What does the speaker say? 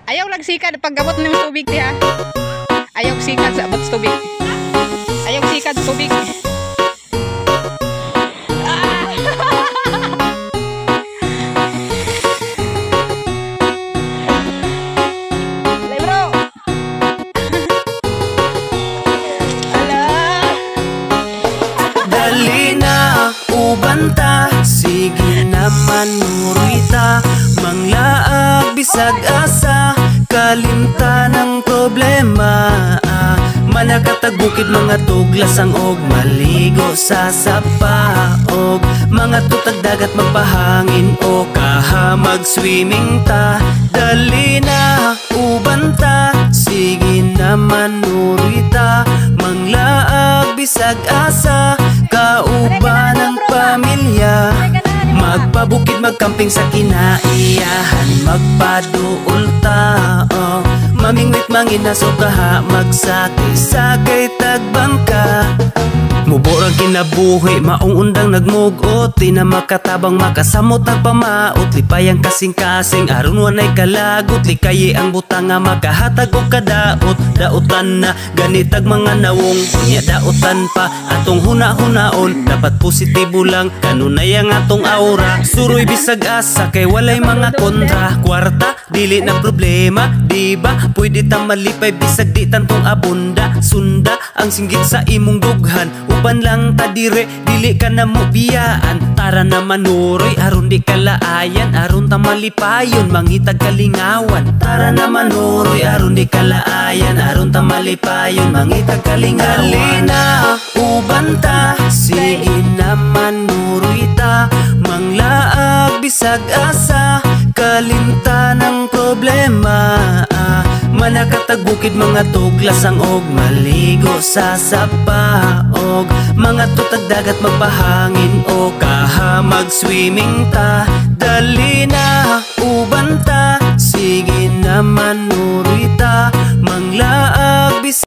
Ayaw lang sikad paggamot ng tubig ti ha. Ayaw sikad sa abot tubig. Ayaw sikad sa tubig. Bro. Dali na ubanta, sige naman murita, manglaag bisag asa, kalimta ng problema. Manakatag bukid mga tuglasang og maligo sa sapaog, mga tutag dagat magpahangin o kaha mag-swimming ta. Dali na ubanta, sige naman nurita, manglaag bisag asa, kauban ng pamilya. Magpabukid magkamping sa kinaiyahan, magpaduol tao, mamingwit manginaso kaha, magsakay-sakay tagbangka. Muborang kinabuhi, maong undang nagmugot, di na makatabang makasamot nagpamaot, lipayang kasing-kasing, aron wanay kalagot, likayi ang butang nga makahatag o kadaot. Daotan na ganitag mga nawong, kunya daotan pa atong huna-hunaon, dapat positibo lang kanunay ang atong aura. Suroy bisag asa kay walay mga kontra, kwarta dili na problema, diba? Pwede ta malipay bisag di tantong abunda, sunda ang singgit sa imong dughan, uban lang ta dire, dili ka na mo biyaan. Tara na manuroy, aron di kalaayan, aron ta malipayon, mangitag kalingawan. Tara na manuroy, aron di kalaayan, aron ta malipayon, mangitag kalingawan. Dali na ubanta, sige naman nuroy ta, manglaag bisag asa, kalimta ng problema. Manakatag bukid mga tuglasang og maligo sa sapaog, mga tutag dagat magpahangin o kaha mag-swimming ta. Dali na